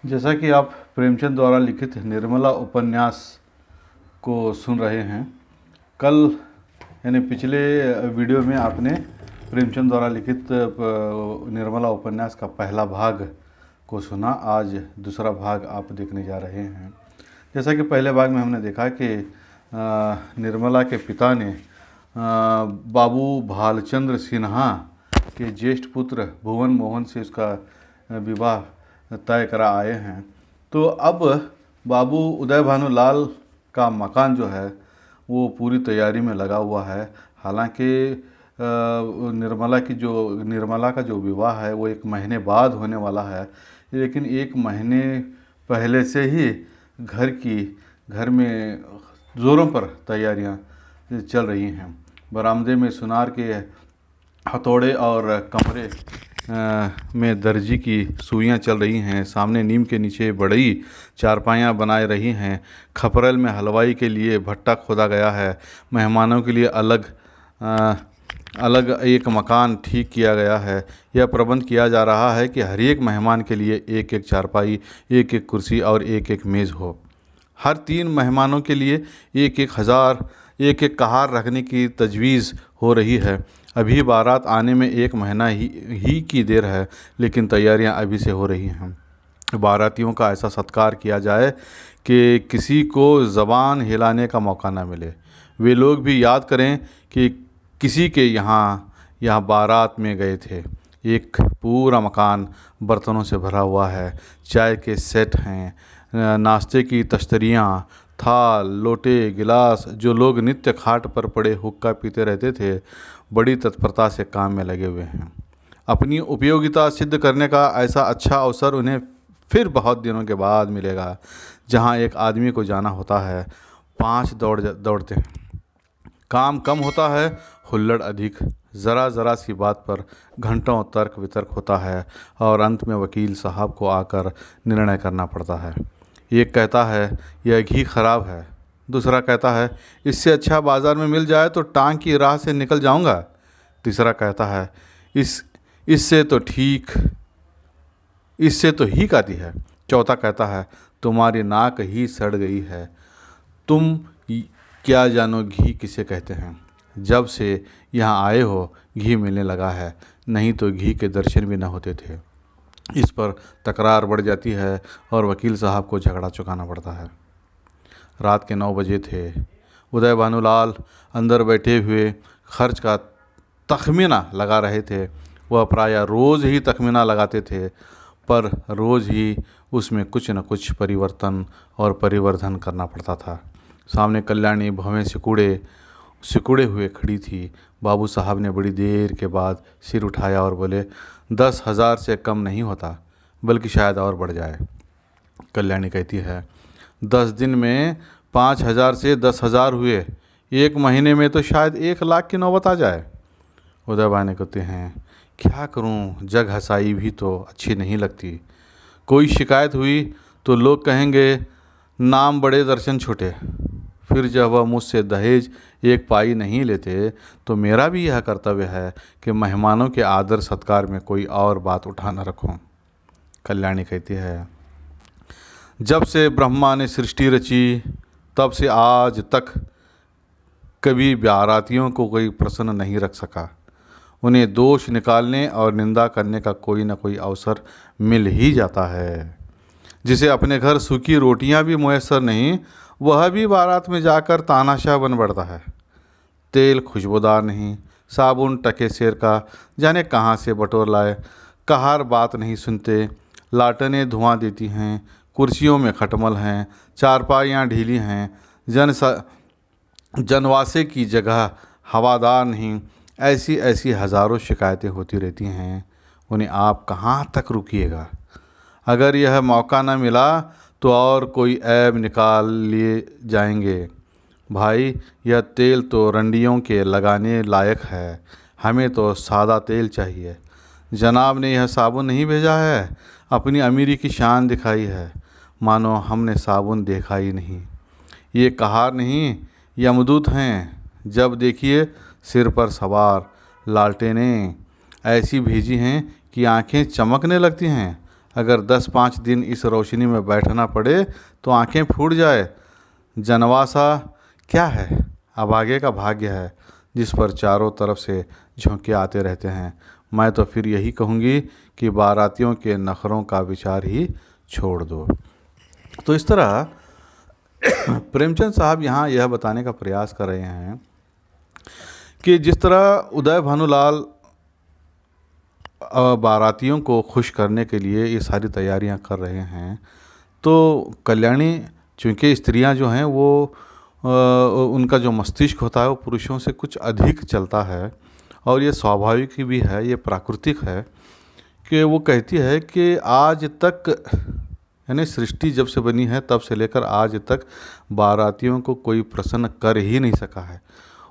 जैसा कि आप प्रेमचंद द्वारा लिखित निर्मला उपन्यास को सुन रहे हैं, कल यानी पिछले वीडियो में आपने प्रेमचंद द्वारा लिखित निर्मला उपन्यास का पहला भाग को सुना। आज दूसरा भाग आप देखने जा रहे हैं। जैसा कि पहले भाग में हमने देखा कि निर्मला के पिता ने बाबू भालचंद्र सिन्हा के ज्येष्ठ पुत्र भुवन मोहन से उसका विवाह तय करा आए हैं। तो अब बाबू उदय भानुलाल का मकान जो है वो पूरी तैयारी में लगा हुआ है। हालांकि निर्मला का जो विवाह है वो 1 महीने बाद होने वाला है, लेकिन 1 महीने पहले से ही घर में ज़ोरों पर तैयारियां चल रही हैं। बरामदे में सुनार के हथौड़े और कमरे में दर्जी की सुइयां चल रही हैं। सामने नीम के नीचे बड़ी चारपाइयाँ बनाए रही हैं। खपरेल में हलवाई के लिए भट्टा खोदा गया है। मेहमानों के लिए अलग एक मकान ठीक किया गया है। यह प्रबंध किया जा रहा है कि हर एक मेहमान के लिए एक एक चारपाई, एक एक कुर्सी और एक एक मेज़ हो। हर 3 मेहमानों के लिए एक एक कहार रखने की तजवीज़ हो रही है। अभी बारात आने में 1 महीना ही की देर है, लेकिन तैयारियां अभी से हो रही हैं। बारातियों का ऐसा सत्कार किया जाए कि किसी को ज़बान हिलाने का मौका ना मिले। वे लोग भी याद करें कि किसी के यहाँ बारात में गए थे। एक पूरा मकान बर्तनों से भरा हुआ है। चाय के सेट हैं, नाश्ते की तश्तरियाँ, थाल, लोटे, गिलास। जो लोग नित्य खाट पर पड़े हुक्का पीते रहते थे, बड़ी तत्परता से काम में लगे हुए हैं। अपनी उपयोगिता सिद्ध करने का ऐसा अच्छा अवसर उन्हें फिर बहुत दिनों के बाद मिलेगा। जहां एक आदमी को जाना होता है, 5 दौड़ते हैं। काम कम होता है, हुल्लड़ अधिक। ज़रा सी बात पर घंटों तर्क वितर्क होता है और अंत में वकील साहब को आकर निर्णय करना पड़ता है। एक कहता है यह घी खराब है, दूसरा कहता है इससे अच्छा बाज़ार में मिल जाए तो टांग की राह से निकल जाऊंगा। तीसरा कहता है इससे तो हीक आती है। चौथा कहता है तुम्हारी नाक ही सड़ गई है, तुम क्या जानो घी किसे कहते हैं। जब से यहाँ आए हो घी मिलने लगा है, नहीं तो घी के दर्शन भी न होते थे। इस पर तकरार बढ़ जाती है और वकील साहब को झगड़ा चुकाना पड़ता है। रात के 9 बजे थे। उदय भानुलाल अंदर बैठे हुए खर्च का तखमीना लगा रहे थे। वह प्रायः रोज़ ही तखमीना लगाते थे, पर रोज़ ही उसमें कुछ न कुछ परिवर्तन और परिवर्धन करना पड़ता था। सामने कल्याणी भवें सिकुड़े हुए खड़ी थी। बाबू साहब ने बड़ी देर के बाद सिर उठाया और बोले 10,000 से कम नहीं होता, बल्कि शायद और बढ़ जाए। कल्याणी कहती है 10 दिन में 5,000 से 10,000 हुए, 1 महीने में तो शायद 1 लाख की नौबत आ जाए। उदय भानु कहते हैं क्या करूं, जग हंसाई भी तो अच्छी नहीं लगती। कोई शिकायत हुई तो लोग कहेंगे नाम बड़े दर्शन छोटे। फिर जब वह मुझसे दहेज 1 पाई नहीं लेते तो मेरा भी यह कर्तव्य है कि मेहमानों के आदर सत्कार में कोई और बात उठा न रखूं। कल्याणी कहती है जब से ब्रह्मा ने सृष्टि रची तब से आज तक कभी बारातियों को कोई प्रसन्न नहीं रख सका। उन्हें दोष निकालने और निंदा करने का कोई न कोई अवसर मिल ही जाता है। जिसे अपने घर सूखी रोटियां भी मुयस्सर नहीं, वह भी बारात में जाकर तानाशाह बन पड़ता है। तेल खुशबूदार नहीं, साबुन टके सेर का जाने कहाँ से बटोर लाए। कहार बात नहीं सुनते, लाटनें धुआं देती हैं, कुर्सियों में खटमल हैं, चारपाइयाँ ढीली हैं, जनवासे की जगह हवादार नहीं। ऐसी हज़ारों शिकायतें होती रहती हैं। उन्हें आप कहाँ तक रुकिएगा। अगर यह मौका न मिला तो और कोई ऐब निकाल लिए जाएंगे। भाई यह तेल तो रंडियों के लगाने लायक है, हमें तो सादा तेल चाहिए। जनाब ने यह साबुन नहीं भेजा है, अपनी अमीरी की शान दिखाई है, मानो हमने साबुन देखा ही नहीं। ये कहार नहीं यमदूत हैं, जब देखिए सिर पर सवार। लालटेनें ऐसी भेजी हैं कि आंखें चमकने लगती हैं। अगर 10-5 दिन इस रोशनी में बैठना पड़े तो आंखें फूट जाए। जनवासा क्या है? अभागे का भाग्य है जिस पर चारों तरफ से झोंके आते रहते हैं। मैं तो फिर यही कहूँगी कि बारातियों के नखरों का विचार ही छोड़ दो। तो इस तरह प्रेमचंद साहब यहाँ यह बताने का प्रयास कर रहे हैं कि जिस तरह उदय भानुलाल बारातियों को खुश करने के लिए ये सारी तैयारियां कर रहे हैं, तो कल्याणी, चूँकि स्त्रियां जो हैं वो उनका जो मस्तिष्क होता है वो पुरुषों से कुछ अधिक चलता है, और ये स्वाभाविक भी है, ये प्राकृतिक है कि वो कहती है कि आज तक, यानी सृष्टि जब से बनी है तब से लेकर आज तक बारातियों को कोई प्रसन्न कर ही नहीं सका है।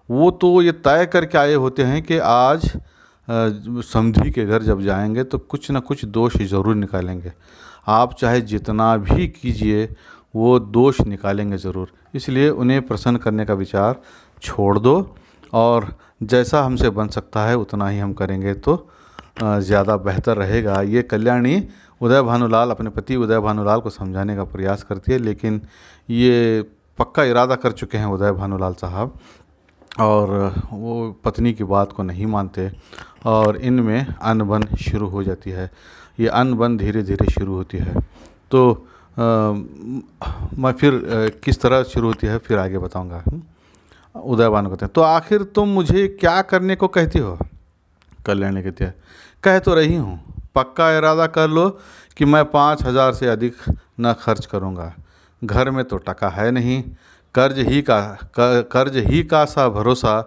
वो तो ये तय करके आए होते हैं कि आज समधी के घर जब जाएंगे तो कुछ ना कुछ दोष ज़रूर निकालेंगे। आप चाहे जितना भी कीजिए वो दोष निकालेंगे ज़रूर, इसलिए उन्हें प्रसन्न करने का विचार छोड़ दो और जैसा हमसे बन सकता है उतना ही हम करेंगे तो ज़्यादा बेहतर रहेगा। ये कल्याणी उदय भानुलाल, अपने पति उदय भानुलाल को समझाने का प्रयास करती है, लेकिन ये पक्का इरादा कर चुके हैं उदय भानुलाल साहब और वो पत्नी की बात को नहीं मानते और इनमें अनबन शुरू हो जाती है। ये अनबन धीरे धीरे शुरू होती है। तो मैं फिर किस तरह शुरू होती है फिर आगे बताऊंगा। उदय भानु कहते हैं, तो आखिर तुम मुझे क्या करने को कहती हो? कल्याणी कहती है, कह तो रही हूँ, पक्का इरादा कर लो कि मैं 5,000 से अधिक न खर्च करूँगा। घर में तो टका है नहीं, कर्ज ही का सा भरोसा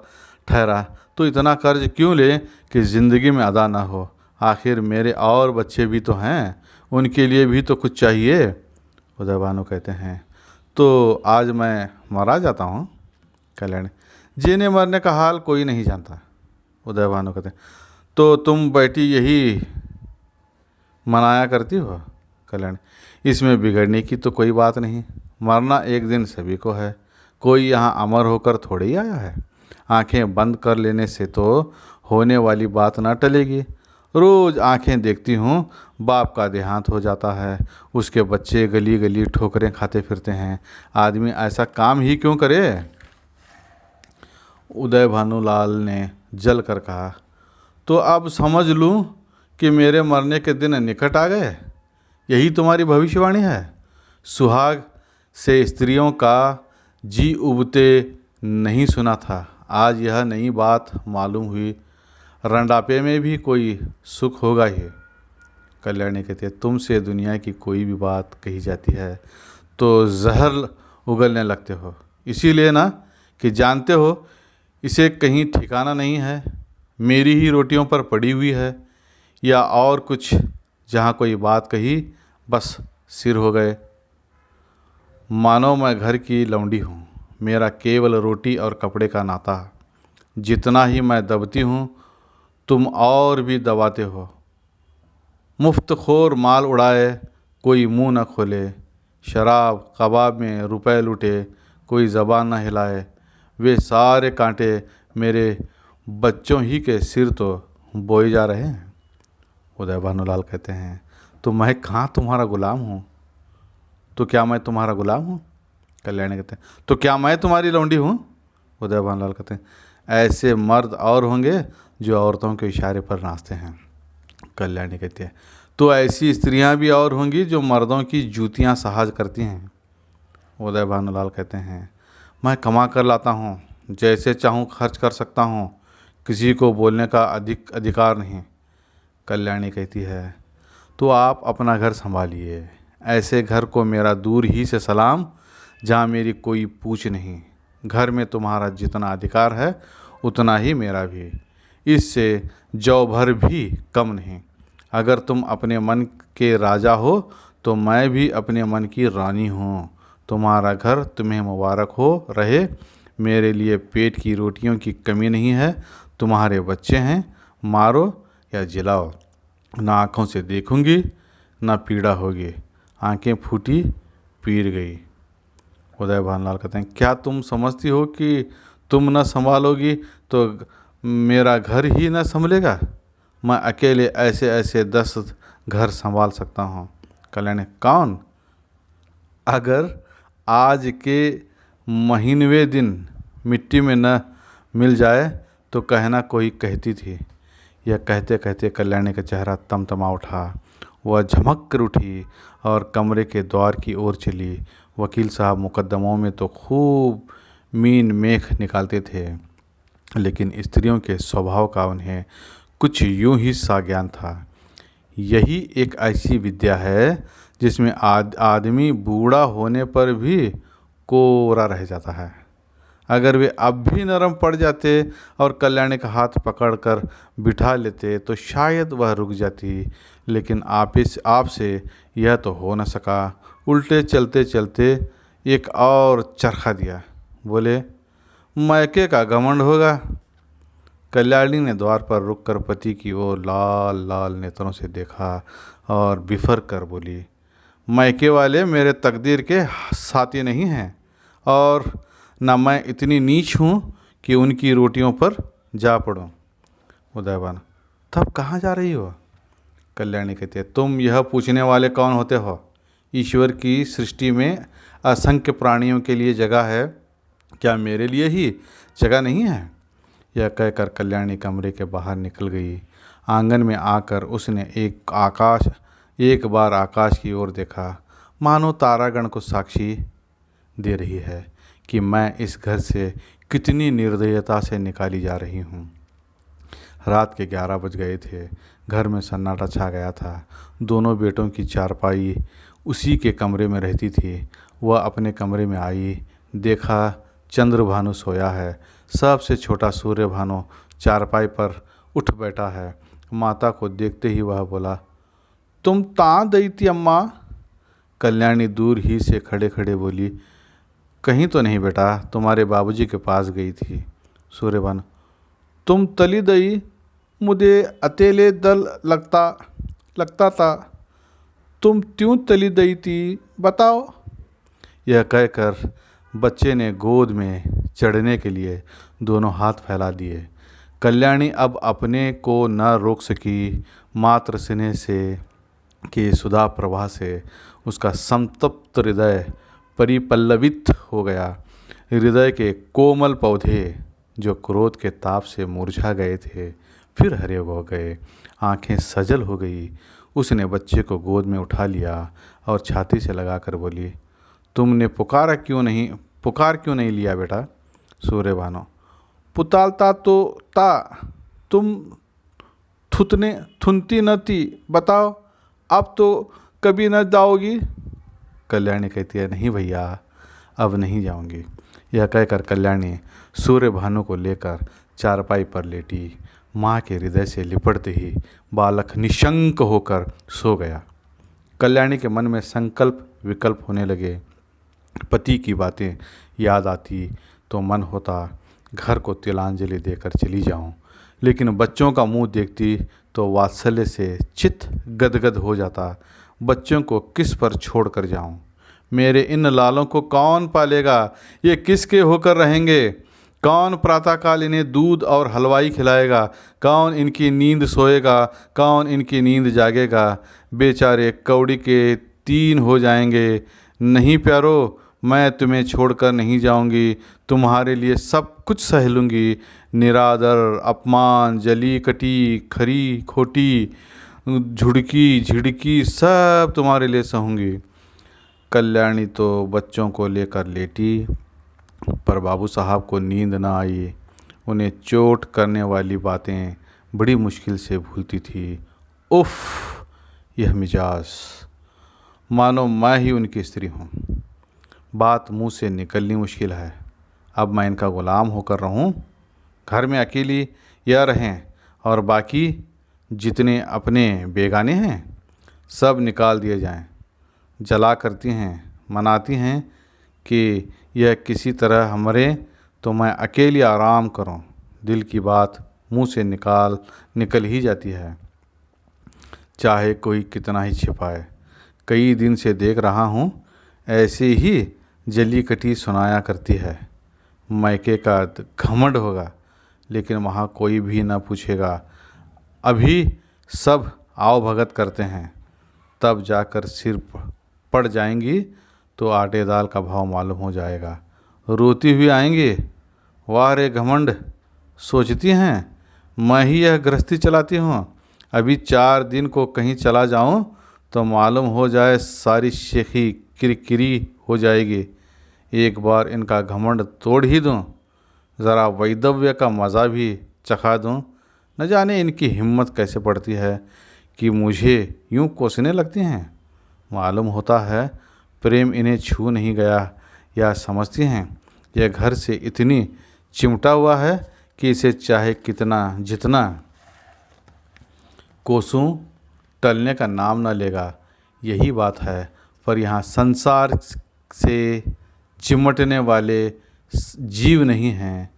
ठहरा, तो इतना कर्ज क्यों ले कि ज़िंदगी में अदा ना हो। आखिर मेरे और बच्चे भी तो हैं, उनके लिए भी तो कुछ चाहिए। उदय भानु कहते हैं, तो आज मैं मारा जाता हूँ। कल्याणी, जीने मरने का हाल कोई नहीं जानता। उदय भानु कहते हैं, तो तुम बैठी यही मनाया करती हो। कल्याणी, इसमें बिगड़ने की तो कोई बात नहीं, मरना एक दिन सभी को है, कोई यहाँ अमर होकर थोड़े ही आया है। आंखें बंद कर लेने से तो होने वाली बात ना टलेगी। रोज़ आंखें देखती हूँ, बाप का देहांत हो जाता है, उसके बच्चे गली गली ठोकरें खाते फिरते हैं। आदमी ऐसा काम ही क्यों करे? उदय भानुलाल ने जल कर कहा, तो अब समझ लूँ कि मेरे मरने के दिन निकट आ गए, यही तुम्हारी भविष्यवाणी है। सुहाग से स्त्रियों का जी उबते नहीं सुना था, आज यह नई बात मालूम हुई। रंडापे में भी कोई सुख होगा ही। कल्याणी कहती है, तुमसे दुनिया की कोई भी बात कही जाती है तो जहर उगलने लगते हो, इसीलिए ना कि जानते हो इसे कहीं ठिकाना नहीं है, मेरी ही रोटियों पर पड़ी हुई है, या और कुछ, जहाँ कोई बात कही बस सिर हो गए। मानो मैं घर की लौंडी हूँ, मेरा केवल रोटी और कपड़े का नाता। जितना ही मैं दबती हूँ तुम और भी दबाते हो। मुफ्त खोर माल उड़ाए कोई मुंह न खोले, शराब कबाब में रुपए लूटे कोई ज़बान न हिलाए। वे सारे कांटे मेरे बच्चों ही के सिर तो बोए जा रहे हैं। उदय भानुलाल कहते हैं, तो मैं कहाँ तुम्हारा गुलाम हूँ? तो क्या मैं तुम्हारा गुलाम हूँ? कल्याणी कहते हैं, तो क्या मैं तुम्हारी लौंडी हूँ? उदय भानुलाल कहते हैं, ऐसे मर्द और होंगे जो औरतों के इशारे पर नाचते हैं। कल्याणी कहती है, तो ऐसी स्त्रियां भी और होंगी जो मर्दों की जूतियां सहाज करती हैं। उदय भानुलाल कहते हैं, मैं कमा कर लाता हूँ, जैसे चाहूँ खर्च कर सकता हूँ, किसी को बोलने का अधिकार नहीं। कल्याणी कहती है, तो आप अपना घर संभालिए, ऐसे घर को मेरा दूर ही से सलाम जहाँ मेरी कोई पूछ नहीं। घर में तुम्हारा जितना अधिकार है उतना ही मेरा भी, इससे जौ भर भी कम नहीं। अगर तुम अपने मन के राजा हो तो मैं भी अपने मन की रानी हूँ। तुम्हारा घर तुम्हें मुबारक हो रहे, मेरे लिए पेट की रोटियों की कमी नहीं है। तुम्हारे बच्चे हैं, मारो या जिलाओ, ना आँखों से देखूंगी ना पीड़ा होगी। आंखें फूटी, पीर गई। उदय भानुलाल कहते हैं, क्या तुम समझती हो कि तुम न संभालोगी तो मेरा घर ही न संभलेगा? मैं अकेले ऐसे ऐसे 10 घर संभाल सकता हूँ। कल्याणी, कौन? अगर आज के महीनवें दिन मिट्टी में न मिल जाए तो कहना कोई कहती थी। यह कहते कहते कल्याणी का चेहरा तमतमा उठा। वह झमक कर उठी और कमरे के द्वार की ओर चली। वकील साहब मुकदमों में तो खूब मीन मेख निकालते थे, लेकिन स्त्रियों के स्वभाव का उन्हें कुछ यूं ही सा ज्ञान था। यही एक ऐसी विद्या है जिसमें आदमी बूढ़ा होने पर भी कोरा रह जाता है। अगर वे अब भी नरम पड़ जाते और कल्याणी का हाथ पकड़कर बिठा लेते तो शायद वह रुक जाती, लेकिन आपसे यह तो हो न सका। उल्टे चलते चलते एक और चरखा दिया। बोले, मैके का घमंड होगा। कल्याणी ने द्वार पर रुककर पति की ओर लाल लाल नेत्रों से देखा और बिफर कर बोली, मैके वाले मेरे तकदीर के साथी नहीं हैं, और न मैं इतनी नीच हूँ कि उनकी रोटियों पर जा पड़ूँ। उदयभान, तब कहाँ जा रही हो? कल्याणी कहती है, तुम यह पूछने वाले कौन होते हो? ईश्वर की सृष्टि में असंख्य प्राणियों के लिए जगह है, क्या मेरे लिए ही जगह नहीं है? यह कहकर कल्याणी कमरे के बाहर निकल गई। आंगन में आकर उसने एक बार आकाश की ओर देखा, मानो तारागण को साक्षी दे रही है कि मैं इस घर से कितनी निर्दयता से निकाली जा रही हूँ। रात के 11 बज गए थे। घर में सन्नाटा छा गया था। दोनों बेटों की चारपाई उसी के कमरे में रहती थी। वह अपने कमरे में आई, देखा चंद्रभानु सोया है। सबसे छोटा सूर्यभानु चारपाई पर उठ बैठा है। माता को देखते ही वह बोला, तुम तां गई थी अम्मा? कल्याणी दूर ही से खड़े खड़े बोली, कहीं तो नहीं बेटा, तुम्हारे बाबूजी के पास गई थी। सूर्यभानु, तुम तली दई, मुझे अकेले दल लगता था, तुम क्यों तली दई थी, बताओ? यह कहकर बच्चे ने गोद में चढ़ने के लिए दोनों हाथ फैला दिए। कल्याणी अब अपने को न रोक सकी। मात्र स्नेह से के सुधा प्रवाह से उसका संतप्त हृदय परिपल्लवित हो गया। हृदय के कोमल पौधे जो क्रोध के ताप से मुरझा गए थे फिर हरे हो गए। आंखें सजल हो गई। उसने बच्चे को गोद में उठा लिया और छाती से लगाकर बोली, तुमने पुकार क्यों नहीं लिया बेटा? सूर्यभानु, पुतालता तो ता, तुम थुनती न थी, बताओ अब तो कभी न जाओगी? कल्याणी कहती है, नहीं भैया, अब नहीं जाऊंगी। यह कहकर कल्याणी सूर्यभानु को लेकर चारपाई पर लेटी। माँ के हृदय से लिपटते ही बालक निशंक होकर सो गया। कल्याणी के मन में संकल्प विकल्प होने लगे। पति की बातें याद आती तो मन होता घर को तिलांजलि देकर चली जाऊं, लेकिन बच्चों का मुंह देखती तो वात्सल्य से चित्त गदगद हो जाता। बच्चों को किस पर छोड़ कर जाऊं? मेरे इन लालों को कौन पालेगा? ये किसके होकर रहेंगे? कौन प्रातःकाल इन्हें दूध और हलवाई खिलाएगा? कौन इनकी नींद सोएगा? कौन इनकी नींद जागेगा? बेचारे कौड़ी के 3 हो जाएंगे। नहीं प्यारो, मैं तुम्हें छोड़कर नहीं जाऊंगी। तुम्हारे लिए सब कुछ सह लूँगी। निरादर, अपमान, जली कटी, खरी खोटी, झुड़की झिड़की सब तुम्हारे लिए सहूँगी। कल्याणी तो बच्चों को लेकर लेटी, पर बाबू साहब को नींद न आई। उन्हें चोट करने वाली बातें बड़ी मुश्किल से भूलती थी। उफ़, यह मिजाज, मानो मैं ही उनकी स्त्री हूँ। बात मुंह से निकलनी मुश्किल है। अब मैं इनका ग़ुलाम होकर रहूं? घर में अकेली यह रहें और बाकी जितने अपने बेगाने हैं सब निकाल दिए जाएं। जला करती हैं, मनाती हैं कि यह किसी तरह मरे तो मैं अकेली आराम करूं। दिल की बात मुंह से निकल ही जाती है, चाहे कोई कितना ही छिपाए। कई दिन से देख रहा हूं, ऐसे ही जली कटी सुनाया करती है। मैके का घमंड होगा, लेकिन वहाँ कोई भी न पूछेगा। अभी सब आओ भगत करते हैं। तब जाकर सिर पड़ जाएंगी तो आटे दाल का भाव मालूम हो जाएगा। रोती हुई आएंगी, वाह रे घमंड, सोचती हैं मैं ही यह गृहस्थी चलाती हूँ, अभी 4 दिन को कहीं चला जाऊँ तो मालूम हो जाए सारी शेखी किरकिरी हो जाएगी। एक बार इनका घमंड तोड़ ही दूँ, ज़रा वैदव्य का मज़ा भी चखा दूँ। न जाने इनकी हिम्मत कैसे पड़ती है कि मुझे यूँ कोसने लगती हैं। मालूम होता है प्रेम इन्हें छू नहीं गया, या समझती हैं यह घर से इतनी चिमटा हुआ है कि इसे चाहे कितना जितना कोसूं टलने का नाम न लेगा। यही बात है, पर यहाँ संसार से चिमटने वाले जीव नहीं हैं।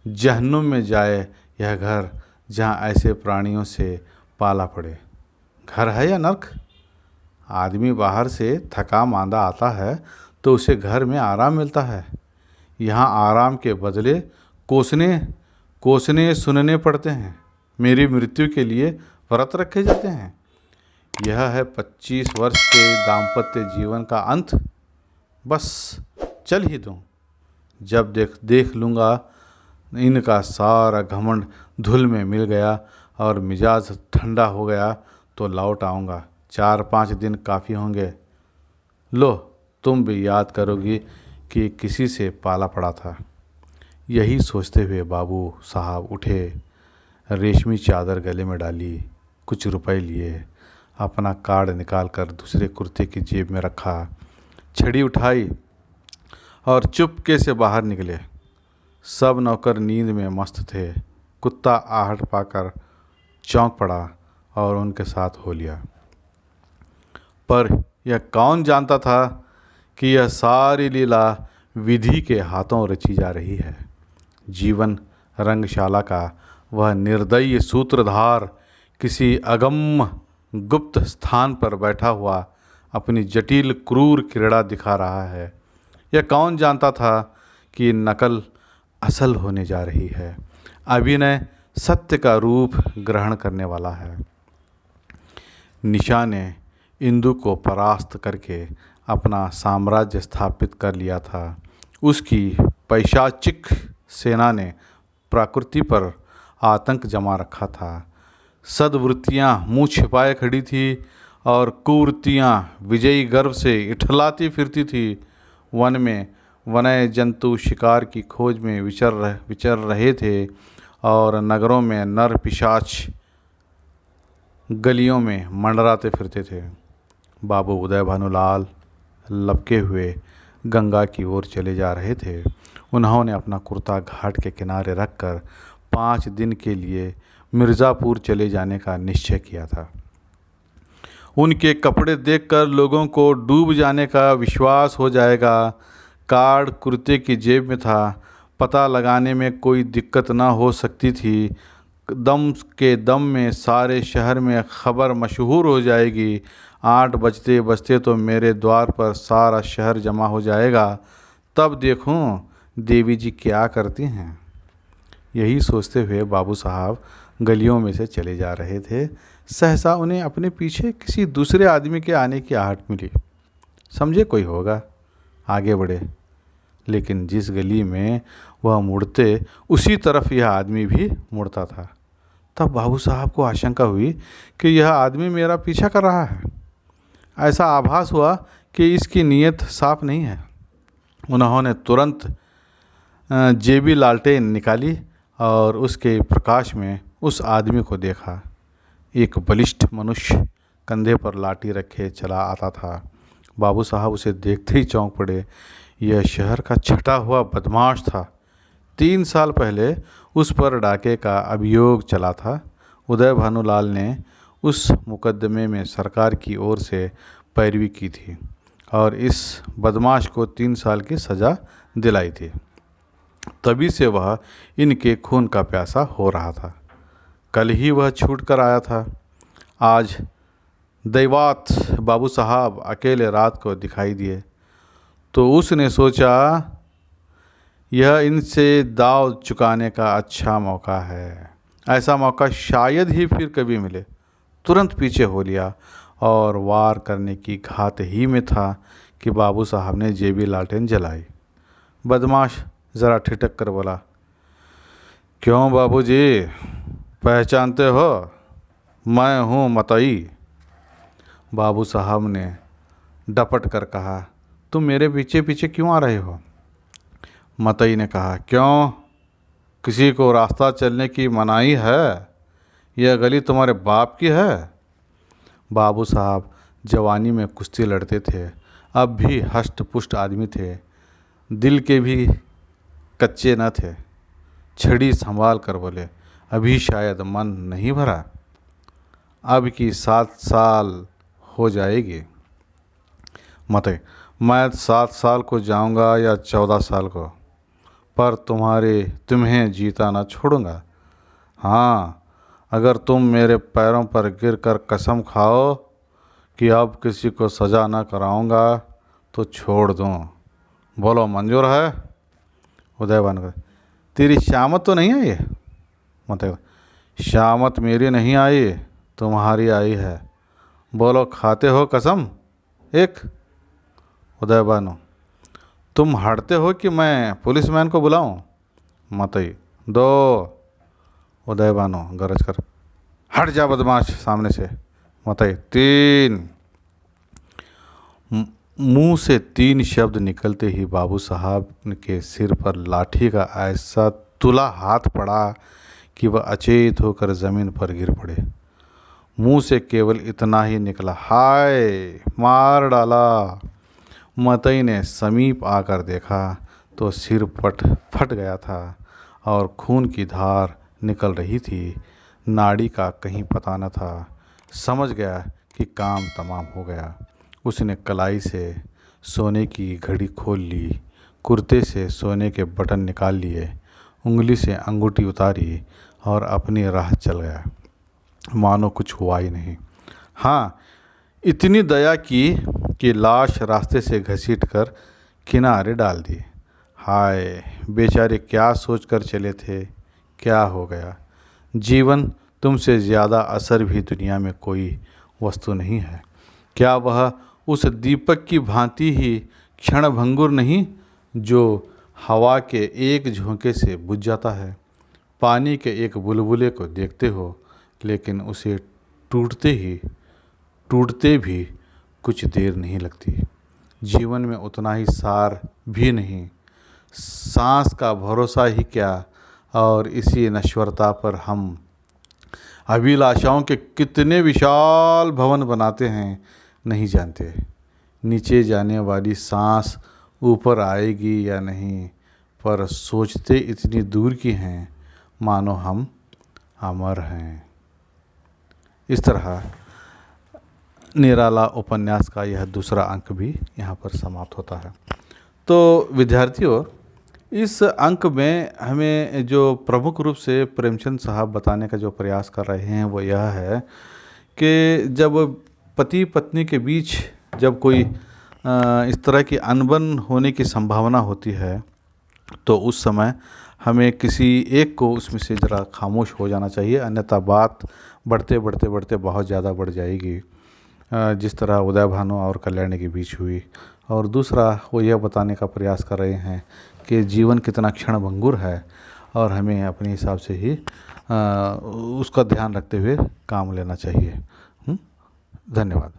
जहन्नुम में जाए यह घर जहाँ ऐसे प्राणियों से पाला पड़े। घर है या नर्क? आदमी बाहर से थका मांदा आता है तो उसे घर में आराम मिलता है। यहाँ आराम के बदले कोसने सुनने पड़ते हैं। मेरी मृत्यु के लिए व्रत रखे जाते हैं। यह है 25 वर्ष के दाम्पत्य जीवन का अंत। बस चल ही दूँ। जब देख लूँगा इनका सारा घमंड धुल में मिल गया और मिजाज ठंडा हो गया तो लौट आऊँगा। 4-5 दिन काफ़ी होंगे। लो, तुम भी याद करोगी कि किसी से पाला पड़ा था। यही सोचते हुए बाबू साहब उठे, रेशमी चादर गले में डाली, कुछ रुपए लिए, अपना कार्ड निकाल कर दूसरे कुर्ते की जेब में रखा, छड़ी उठाई और चुपके से बाहर निकले। सब नौकर नींद में मस्त थे। कुत्ता आहट पाकर चौंक पड़ा और उनके साथ हो लिया। पर यह कौन जानता था कि यह सारी लीला विधि के हाथों रची जा रही है। जीवन रंगशाला का वह निर्दयी सूत्रधार किसी अगम्य गुप्त स्थान पर बैठा हुआ अपनी जटिल क्रूर क्रीड़ा दिखा रहा है। यह कौन जानता था कि नकल असल होने जा रही है, अभिनय सत्य का रूप ग्रहण करने वाला है। निशा ने इंदु को परास्त करके अपना साम्राज्य स्थापित कर लिया था। उसकी पैशाचिक सेना ने प्रकृति पर आतंक जमा रखा था। सद्वृत्तियाँ मुँह छिपाए खड़ी थी और कुवृत्तियाँ विजयी गर्व से इठलाती फिरती थी। वन में वन्य जंतु शिकार की खोज में विचर रहे थे और नगरों में नर पिशाच गलियों में मंडराते फिरते थे। बाबू उदय भानुलाल लपके हुए गंगा की ओर चले जा रहे थे। उन्होंने अपना कुर्ता घाट के किनारे रखकर 5 दिन के लिए मिर्ज़ापुर चले जाने का निश्चय किया था। उनके कपड़े देखकर लोगों को डूब जाने का विश्वास हो जाएगा। कार्ड कुर्ते की जेब में था, पता लगाने में कोई दिक्कत ना हो सकती थी। दम के दम में सारे शहर में खबर मशहूर हो जाएगी। 8 बजते बजते तो मेरे द्वार पर सारा शहर जमा हो जाएगा। तब देखूं देवी जी क्या करती हैं। यही सोचते हुए बाबू साहब गलियों में से चले जा रहे थे। सहसा उन्हें अपने पीछे किसी दूसरे आदमी के आने की आहट मिली। समझे कोई होगा, आगे बढ़े। लेकिन जिस गली में वह मुड़ते उसी तरफ यह आदमी भी मुड़ता था। तब बाबू साहब को आशंका हुई कि यह आदमी मेरा पीछा कर रहा है। ऐसा आभास हुआ कि इसकी नीयत साफ नहीं है। उन्होंने तुरंत जेबी लालटेन निकाली और उसके प्रकाश में उस आदमी को देखा। एक बलिष्ठ मनुष्य कंधे पर लाठी रखे चला आता था। बाबू साहब उसे देखते ही चौंक पड़े। यह शहर का छटा हुआ बदमाश था। 3 साल पहले उस पर डाके का अभियोग चला था। उदय भानुलाल ने उस मुकदमे में सरकार की ओर से पैरवी की थी और इस बदमाश को 3 साल की सज़ा दिलाई थी। तभी से वह इनके खून का प्यासा हो रहा था। कल ही वह छूट कर आया था। आज दैवात बाबू साहब अकेले रात को दिखाई दिए तो उसने सोचा यह इनसे दाव चुकाने का अच्छा मौका है। ऐसा मौका शायद ही फिर कभी मिले। तुरंत पीछे हो लिया और वार करने की घात ही में था कि बाबू साहब ने जेबी लालटेन जलाई। बदमाश ज़रा ठिठक कर बोला, क्यों बाबूजी, पहचानते हो? मैं हूँ मतई। बाबू साहब ने डपट कर कहा, तुम मेरे पीछे पीछे क्यों आ रहे हो? मतई ने कहा, क्यों, किसी को रास्ता चलने की मनाही है? यह गली तुम्हारे बाप की है? बाबू साहब जवानी में कुश्ती लड़ते थे, अब भी हष्ट पुष्ट आदमी थे, दिल के भी कच्चे न थे। छड़ी संभाल कर बोले, अभी शायद मन नहीं भरा, अब की 7 साल हो जाएगी। मतई, मैं 7 साल को जाऊंगा या 14 साल को, पर तुम्हें जीता ना छोड़ूंगा। हाँ, अगर तुम मेरे पैरों पर गिरकर कसम खाओ कि अब किसी को सज़ा ना कराऊंगा तो छोड़ दूं। बोलो, मंजूर है? उदयभान, तेरी शामत तो नहीं आई? मतई, शामत मेरी नहीं आई, तुम्हारी आई है। बोलो, खाते हो कसम? एक। उदयभानु, तुम हटते हो कि मैं पुलिसमैन को बुलाऊं? मतई, 2। उदयभानु गरज कर, हट जा बदमाश सामने से। मतई, 3। मुंह से 3 शब्द निकलते ही बाबू साहब के सिर पर लाठी का ऐसा तुला हाथ पड़ा कि वह अचेत होकर ज़मीन पर गिर पड़े। मुंह से केवल इतना ही निकला, हाय, मार डाला। मतई ने समीप आकर देखा तो सिर फट गया था और खून की धार निकल रही थी। नाड़ी का कहीं पता न था। समझ गया कि काम तमाम हो गया। उसने कलाई से सोने की घड़ी खोल ली, कुर्ते से सोने के बटन निकाल लिए, उंगली से अंगूठी उतारी और अपनी राह चल गया, मानो कुछ हुआ ही नहीं। हाँ, इतनी दया की कि लाश रास्ते से घसीटकर किनारे डाल दी। हाय, बेचारे क्या सोचकर चले थे, क्या हो गया। जीवन तुमसे ज़्यादा असर भी दुनिया में कोई वस्तु नहीं है। क्या वह उस दीपक की भांति ही क्षणभंगुर नहीं जो हवा के एक झोंके से बुझ जाता है? पानी के एक बुलबुले को देखते हो, लेकिन उसे टूटते भी कुछ देर नहीं लगती। जीवन में उतना ही सार भी नहीं, सांस का भरोसा ही क्या, और इसी नश्वरता पर हम अभिलाषाओं के कितने विशाल भवन बनाते हैं, नहीं जानते। नीचे जाने वाली सांस ऊपर आएगी या नहीं, पर सोचते इतनी दूर की हैं मानो हम अमर हैं। इस तरह निराला उपन्यास का यह दूसरा अंक भी यहाँ पर समाप्त होता है। तो विद्यार्थियों, इस अंक में हमें जो प्रमुख रूप से प्रेमचंद साहब बताने का जो प्रयास कर रहे हैं वो यह है कि जब पति पत्नी के बीच जब कोई इस तरह की अनबन होने की संभावना होती है तो उस समय हमें किसी एक को उसमें से ज़रा खामोश हो जाना चाहिए, अन्यथा बात बढ़ते बहुत ज़्यादा बढ़ जाएगी, जिस तरह उदयभानु और कल्याणी के बीच हुई। और दूसरा वो यह बताने का प्रयास कर रहे हैं कि जीवन कितना क्षणभंगुर है और हमें अपने हिसाब से ही उसका ध्यान रखते हुए काम लेना चाहिए। धन्यवाद।